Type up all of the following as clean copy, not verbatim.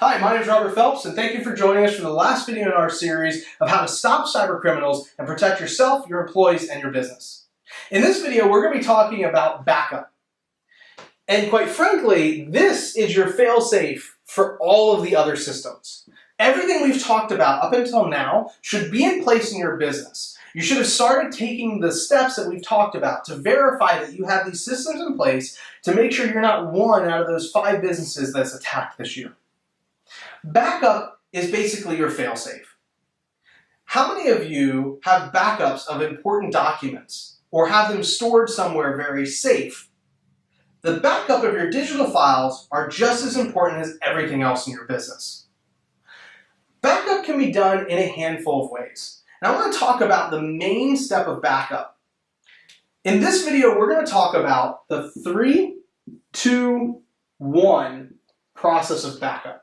Hi, my name is Robert Phelps, and thank you for joining us for the last video in our series of how to stop cyber criminals and protect yourself, your employees, and your business. In this video, we're going to be talking about backup. And quite frankly, this is your fail-safe for all of the other systems. Everything we've talked about up until now should be in place in your business. You should have started taking the steps that we've talked about to verify that you have these systems in place to make sure you're not one out of those 5 businesses that's attacked this year. Backup is basically your fail-safe. How many of you have backups of important documents or have them stored somewhere very safe? The backup of your digital files are just as important as everything else in your business. Backup can be done in a handful of ways. Now I want to talk about the main step of backup. In this video, we're going to talk about the 3, 2, 1 process of backup.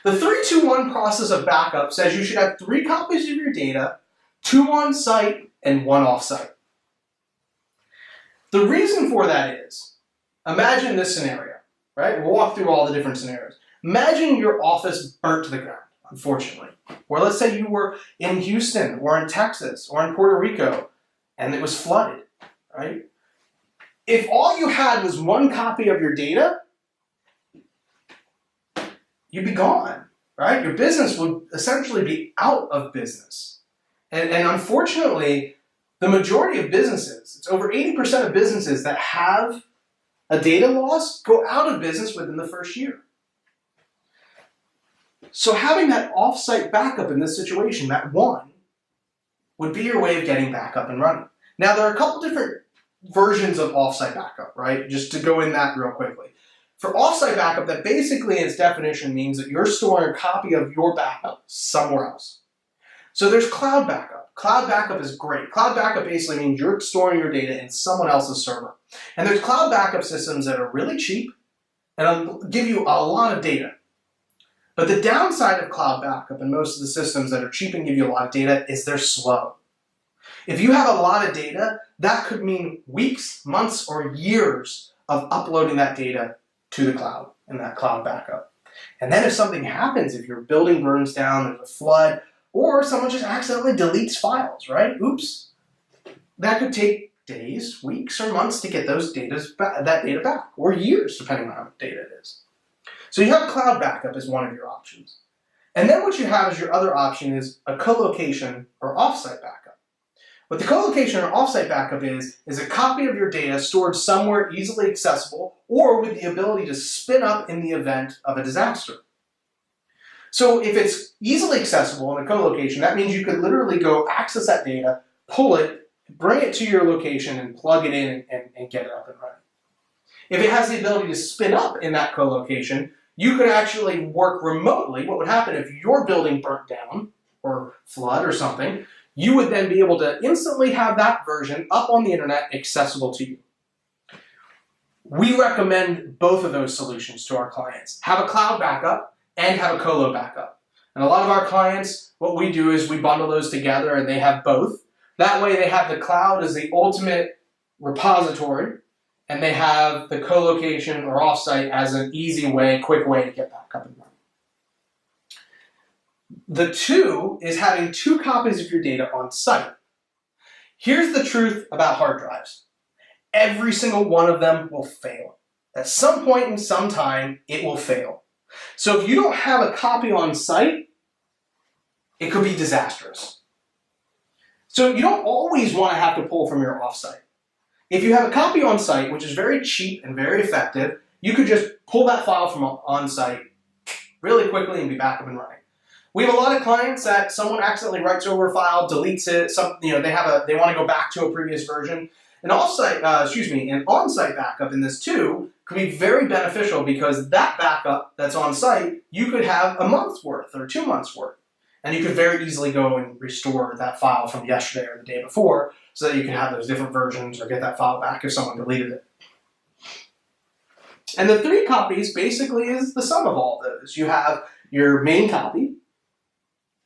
The 3, 2, 1 process of backup says you should have 3 copies of your data, 2 on-site and 1 off-site. The reason for that is, imagine this scenario, right? We'll walk through all the different scenarios. Imagine your office burnt to the ground, unfortunately. Or let's say you were in Houston or in Texas or in Puerto Rico and it was flooded, right? If all you had was 1 copy of your data, you'd be gone, right? Your business would essentially be out of business. And unfortunately, the majority of businesses, it's over 80% of businesses that have a data loss go out of business within the first year. So having that off-site backup in this situation, that 1, would be your way of getting back up and running. Now, there are a couple different versions of off-site backup, right? Just to go in that real quickly. For off-site backup, that basically its definition means that you're storing a copy of your backup somewhere else. So there's cloud backup. Cloud backup is great. Cloud backup basically means you're storing your data in someone else's server. And there's cloud backup systems that are really cheap and will give you a lot of data. But the downside of cloud backup and most of the systems that are cheap and give you a lot of data is they're slow. If you have a lot of data, that could mean weeks, months, or years of uploading that data to the cloud and that cloud backup. And then if something happens, if your building burns down, there's a flood, or someone just accidentally deletes files, right? Oops. That could take days, weeks, or months to get that data back, or years, depending on how much data it is. So you have cloud backup as one of your options. And then what you have as your other option is a co-location or off-site backup. What the co-location or off-site backup is a copy of your data stored somewhere easily accessible or with the ability to spin up in the event of a disaster. So if it's easily accessible in a co-location, that means you could literally go access that data, pull it, bring it to your location, and plug it in and get it up and running. If it has the ability to spin up in that co-location, you could actually work remotely. What would happen if your building burnt down or flood or something, you would then be able to instantly have that version up on the internet accessible to you. We recommend both of those solutions to our clients. Have a cloud backup and have a colo backup. And a lot of our clients, what we do is we bundle those together and they have both. That way they have the cloud as the ultimate repository and they have the co-location or offsite as an easy way, quick way to get back up and running. The 2 is having 2 copies of your data on site. Here's the truth about hard drives. Every single one of them will fail. At some point in some time, it will fail. So if you don't have a copy on site, it could be disastrous. So you don't always want to have to pull from your offsite. If you have a copy on site, which is very cheap and very effective, you could just pull that file from on site really quickly and be back up and running. We have a lot of clients that someone accidentally writes over a file, deletes it. They want to go back to a previous version. An on-site backup in this too can be very beneficial because that backup that's on site, you could have a month's worth or 2 months worth. And you could very easily go and restore that file from yesterday or the day before so that you can have those different versions or get that file back if someone deleted it. And the 3 copies basically is the sum of all those. You have your main copy,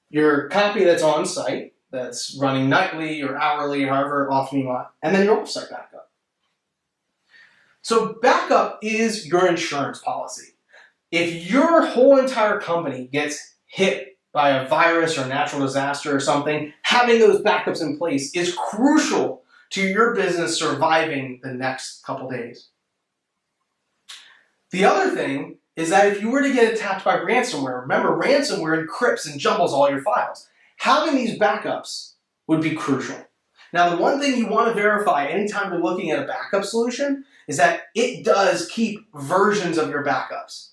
your copy that's on site, that's running nightly or hourly, however often you want, and then your off-site backup. So backup is your insurance policy. if your whole entire company gets hit by a virus or natural disaster or something, having those backups in place is crucial to your business surviving the next couple days. The other thing is that if you were to get attacked by ransomware, remember ransomware encrypts and jumbles all your files. Having these backups would be crucial. Now, the one thing you want to verify anytime you're looking at a backup solution is that it does keep versions of your backups.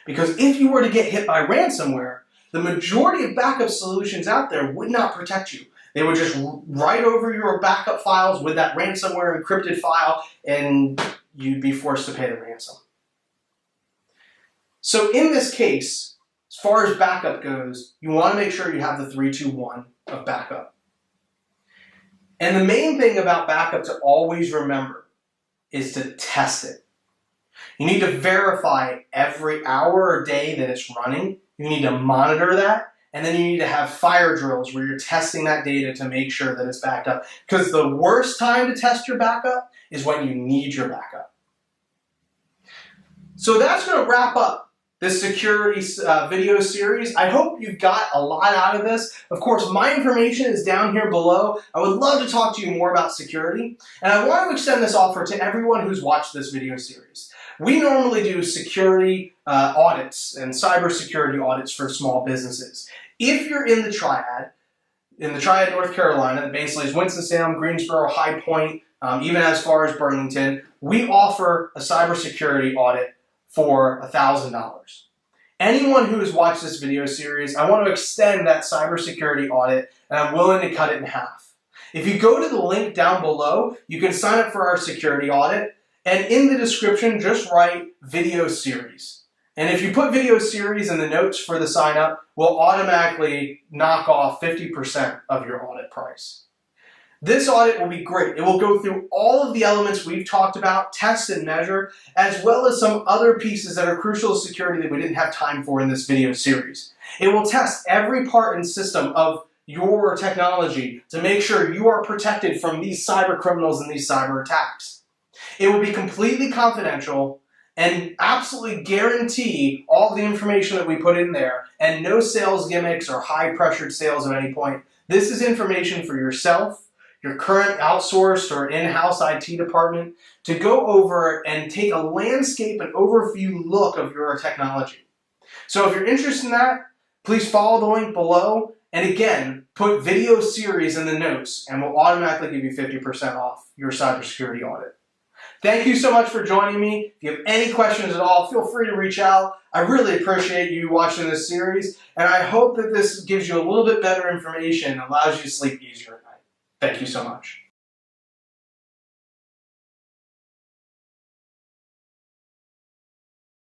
Because if you were to get hit by ransomware, the majority of backup solutions out there would not protect you. They would just write over your backup files with that ransomware encrypted file, and you'd be forced to pay the ransom. So in this case, as far as backup goes, you want to make sure you have the 3-2-1 of backup. And the main thing about backup to always remember is to test it. You need to verify every hour or day that it's running. You need to monitor that. And then you need to have fire drills where you're testing that data to make sure that it's backed up. Because the worst time to test your backup is when you need your backup. So that's going to wrap up this security video series. I hope you've got a lot out of this. Of course, my information is down here below. I would love to talk to you more about security. And I want to extend this offer to everyone who's watched this video series. We normally do security audits and cybersecurity audits for small businesses. If you're in the Triad, North Carolina, that basically is Winston-Salem, Greensboro, High Point, even as far as Burlington, we offer a cybersecurity audit for $1,000. Anyone who has watched this video series, I want to extend that cybersecurity audit, and I'm willing to cut it in half. If you go to the link down below, you can sign up for our security audit, and in the description, just write video series. And if you put video series in the notes for the sign up, we'll automatically knock off 50% of your audit price. This audit will be great. It will go through all of the elements we've talked about, test and measure, as well as some other pieces that are crucial to security that we didn't have time for in this video series. It will test every part and system of your technology to make sure you are protected from these cyber criminals and these cyber attacks. It will be completely confidential and absolutely guarantee all the information that we put in there, and no sales gimmicks or high-pressured sales at any point. This is information for yourself, your current outsourced or in-house IT department, to go over and take a landscape and overview look of your technology. So if you're interested in that, please follow the link below, and again, put video series in the notes, and we'll automatically give you 50% off your cybersecurity audit. Thank you so much for joining me. If you have any questions at all, feel free to reach out. I really appreciate you watching this series, and I hope that this gives you a little bit better information and allows you to sleep easier at night. Thank you so much.